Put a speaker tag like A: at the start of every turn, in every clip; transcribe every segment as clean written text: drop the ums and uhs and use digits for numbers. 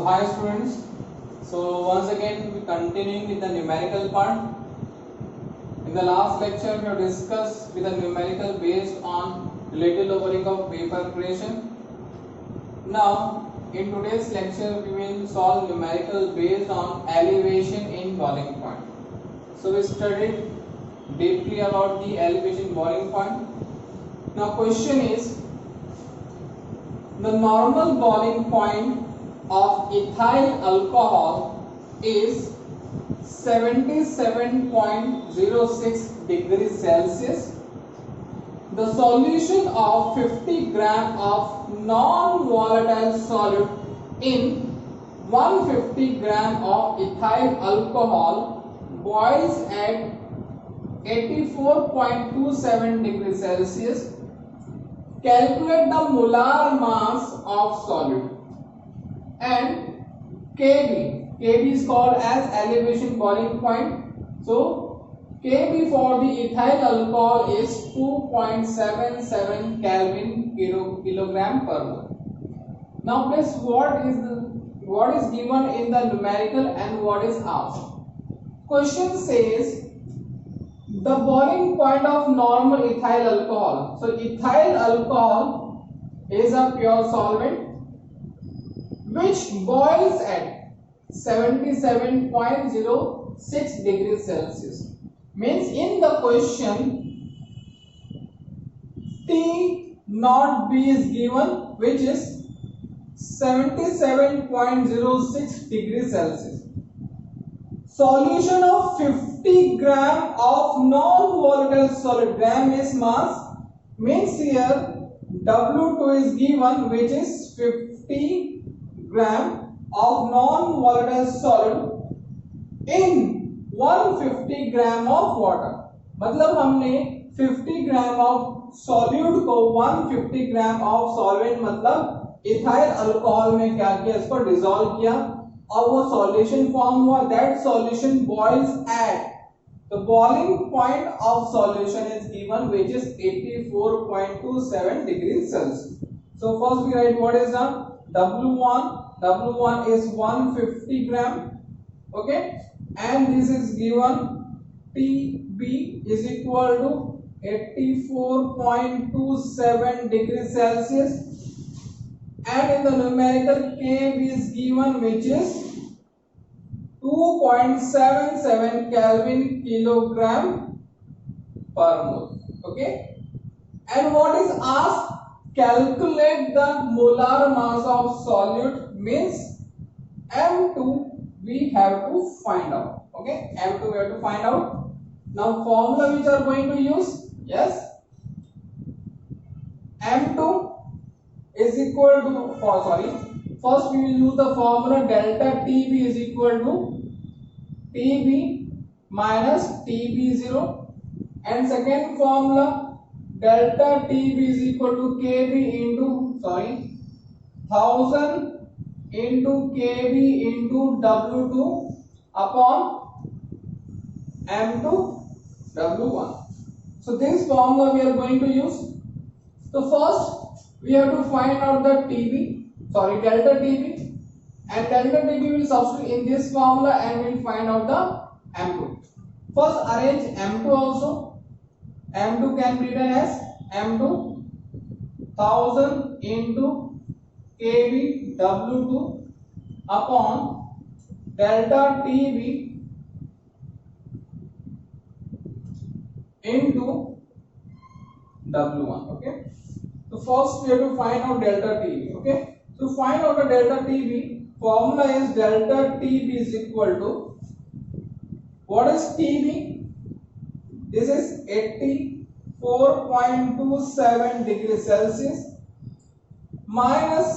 A: So hi students. So once again we continuing with the numerical part. In the last lecture we have discussed with the numerical based on relative lowering of vapor creation. Now in today's lecture we will solve numerical based on elevation in boiling point. So we studied deeply about the elevation boiling point. Now question is, the normal boiling point of ethyl alcohol is 77.06 degrees Celsius. The solution of 50 gram of non-volatile solid in 150 gram of ethyl alcohol boils at 84.27 degrees Celsius. Calculate the molar mass of solid. And Kb is called as elevation boiling point. So Kb for the ethyl alcohol is 2.77 Kelvin kilogram per mole. Now please, what is given in the numerical and what is asked? Question says the boiling point of normal ethyl alcohol. So ethyl alcohol is a pure solvent which boils at 77.06 degrees Celsius. Means in the question T naught B is given, which is 77.06 degrees Celsius. Solution of 50 gram of non-volatile solid, gram is mass, means here W2 is given, which is 50 gram of non-volatile solid in 150 gram of water. मतलब हमने 50 gram of solute को 150 gram of solvent मतलब ethyl alcohol में क्या किया, इसको dissolve किया और वो सॉल्यूशन फॉर्म हुआ. That solution boils at the boiling point of solution is given which is 84.27 degree Celsius. So first we write what is the W1 is 150 gram, okay, and this is given TB is equal to 84.27 degrees Celsius, and in the numerical Kb is given, which is 2.77 Kelvin kilogram per mole, okay. And what is asked? Calculate the molar mass of solute, means M2 we have to find out, okay. M2 we have to find out. Now formula which are going to use, yes, M2 is equal to, first we will use the formula delta TB is equal to TB minus TB0, and second formula delta TB is equal to KB into 1000 into KB into W2 upon M2 W1. So this formula we are going to use. So first we have to find out the delta TB, and delta TB will substitute in this formula and we'll find out the M2. First arrange M2 also. M2 can be written as M2 1000 into KB W2 upon delta TB into W1, okay. So first we have to find out delta TB, okay. To find out the delta TB, formula is delta TB is equal to, what is TB? This is 84.27 degrees Celsius minus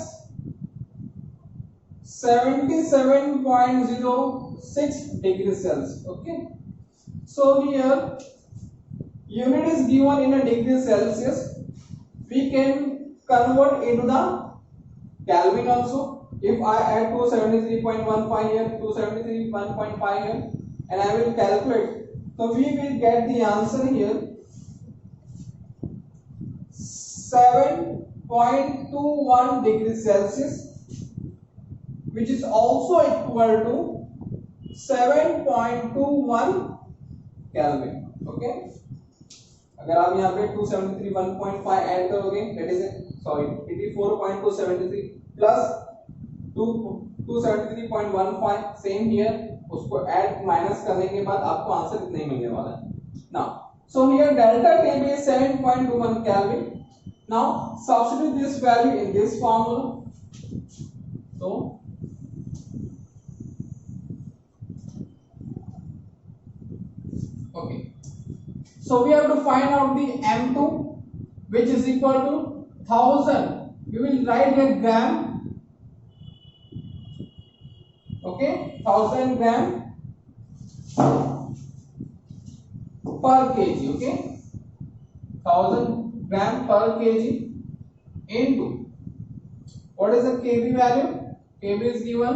A: 77.06 degrees Celsius, okay. So here unit is given in a degree Celsius. We can convert into the Kelvin also. If I add 273.15 here, 273.1.5 here, and I will calculate, so we will get the answer here 7.21 degrees Celsius which is also equal to 7.21 Kelvin. Okay, अगर आप यहाँ पे 273 1.5 add करोगे, that is 84.273 plus 273.15 same here, उसको add minus करने के बाद आपको आंसर इतना ही मिलने वाला है. Now, so here delta T is 7.21 Kelvin. Now substitute this value in this formula. So okay, so we have to find out the M2, which is equal to 1000. We will write here gram. Okay, 1000 gram per kg. Okay, 1000 gram per kg into what is the kb value? Kb is given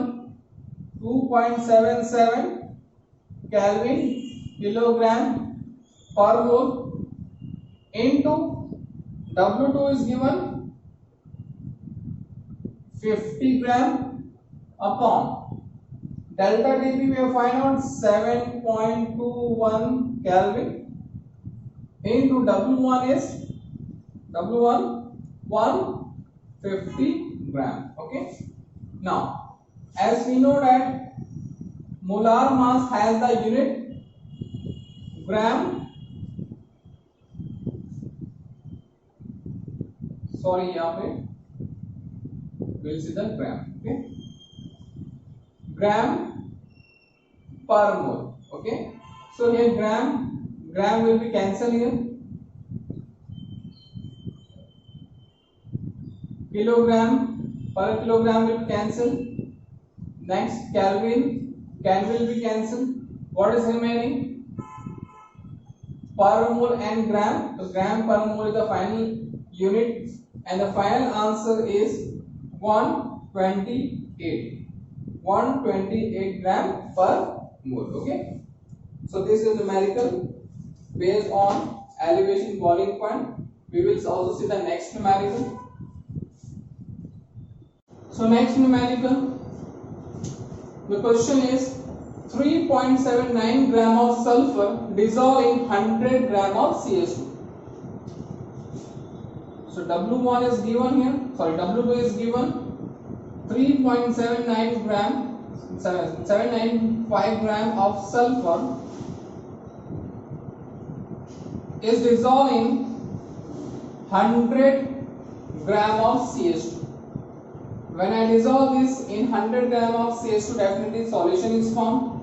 A: 2.77 Kelvin kilogram per mole into W2 is given 50 gram upon delta Tb we have find out 7.21 Kelvin into W1 is 150 gram. Okay, now as we know that molar mass has the unit gram, sorry यहाँ पे we'll see the gram. Okay, gram per mole. Okay, so here gram will be cancelled here, kilogram per kilogram will be cancelled, next Kelvin will be cancelled. What is remaining? Per mole and gram. So gram per mole is the final unit and the final answer is 128 gram per mole. Okay, so this is numerical based on elevation boiling point. We will also see the next numerical. So next numerical, the question is 3.79 gram of sulfur dissolved in 100 gram of CO2. So W1 is given here, sorry W2 is given 3.79 gram 795 gram of sulfur is dissolved in 100 gram of CH2. When I dissolve this in 100 gram of CH2, definitely solution is formed,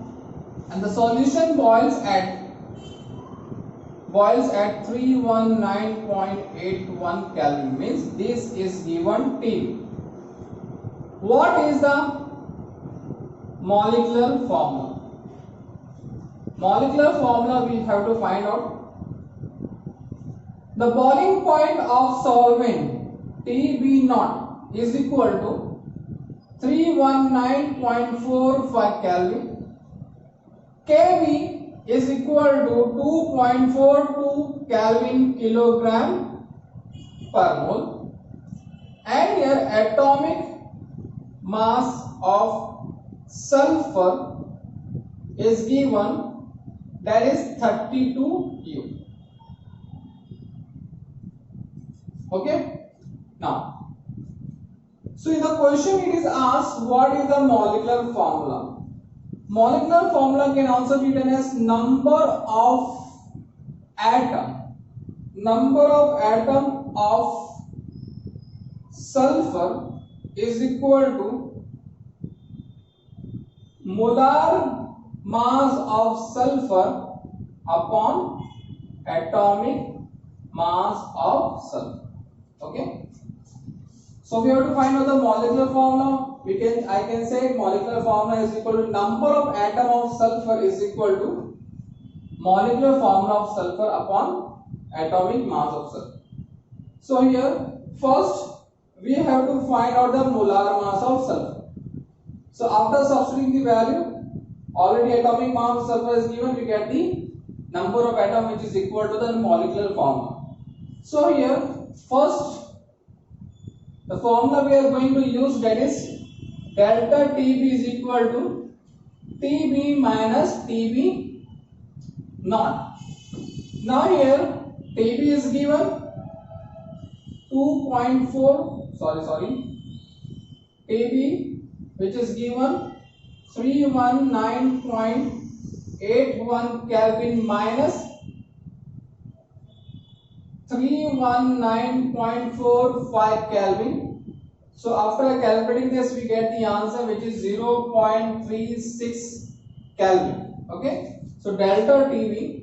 A: and the solution boils at 319.81 Kelvin. Means this is given T. What is the molecular formula? Molecular formula we have to find out. The boiling point of solvent TB0 is equal to 319.45 Kelvin. Kb is equal to 2.42 Kelvin kilogram per mole, and your atomic mass of sulfur is given, that is 32 U. Okay, now so in the question it is asked what is the molecular formula. Molecular formula can also be written as number of atom of sulfur is equal to molar mass of sulfur upon atomic mass of sulfur. Okay, so we have to find out the molecular formula. I can say molecular formula is equal to number of atom of sulfur is equal to molecular formula of sulfur upon atomic mass of sulfur. So here first we have to find out the molar mass of sulfur. So after substituting the value, already atomic mass of sulfur is given, we get the number of atom which is equal to the molecular formula. So here first the formula we are going to use, that is delta TB is equal to TB minus TB naught. Now here TB is given 2.4, TB which is given 319.81 Kelvin minus 319.45 Kelvin. So after calculating this, we get the answer which is 0.36 Kelvin. Okay. So delta TB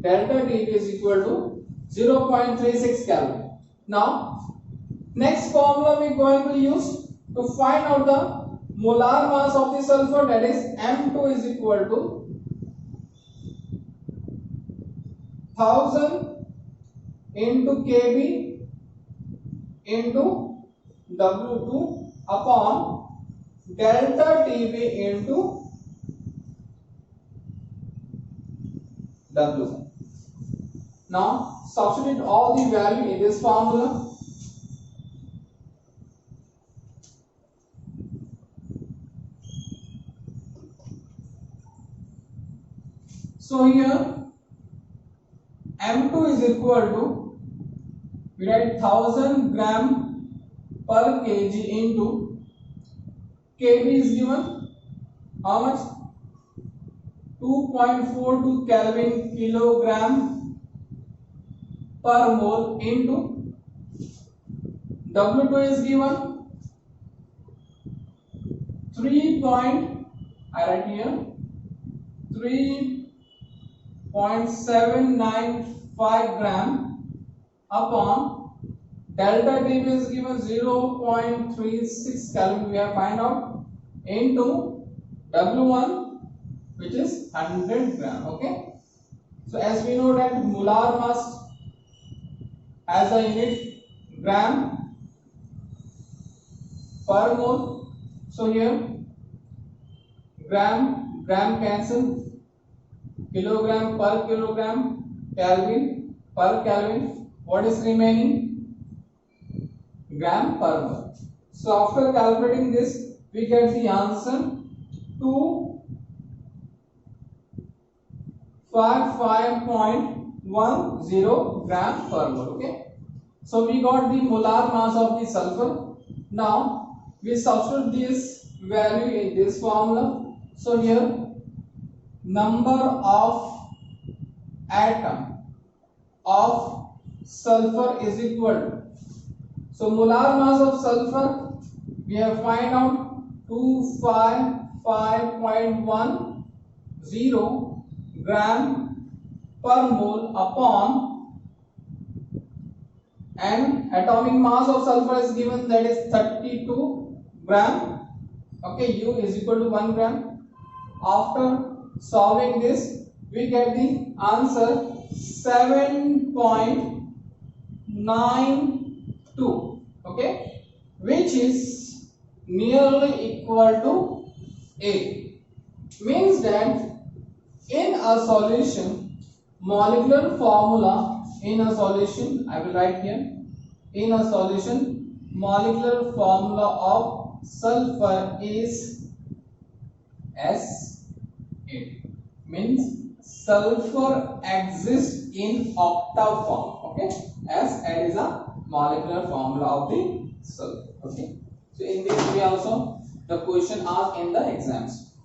A: is equal to 0.36 Kelvin. Now, next formula we are going to use to find out the molar mass of the sulfur, that is M2 is equal to 1000 into Kb into W2 upon delta TB into W1. Now substitute all the value in this formula. So here M2 is equal to, we write 1000 gram per kg into Kb is given how much? 2.42 Kelvin kilogram per mole into W2 is given 3.795 gram upon delta TB is given 0.36 Kelvin, we have find out, into W1 which is 100 gram. Okay. So as we know that molar mass has a unit gram per mole. So here gram cancel, kilogram per kilogram, Kelvin per Kelvin. What is remaining? Gram per mole. So after calculating this, we get the answer 255.10 gram per mole. Okay. So we got the molar mass of the sulfur. Now we substitute this value in this formula. So here number of atom of sulfur is equal to, so molar mass of sulfur we have find out 255.10 gram per mole upon, and atomic mass of sulfur is given, that is 32 gram. Okay, U is equal to 1 gram. After solving this, we get the answer 7.92. Okay, which is nearly equal to A. Means that in a solution, molecular formula in a solution, I will write here, in a solution, molecular formula of sulfur is S8. Means sulfur exists in octav form. Okay, S8 is a molecular formula of the sulfur. Okay, so in this way also the question asked in the exams.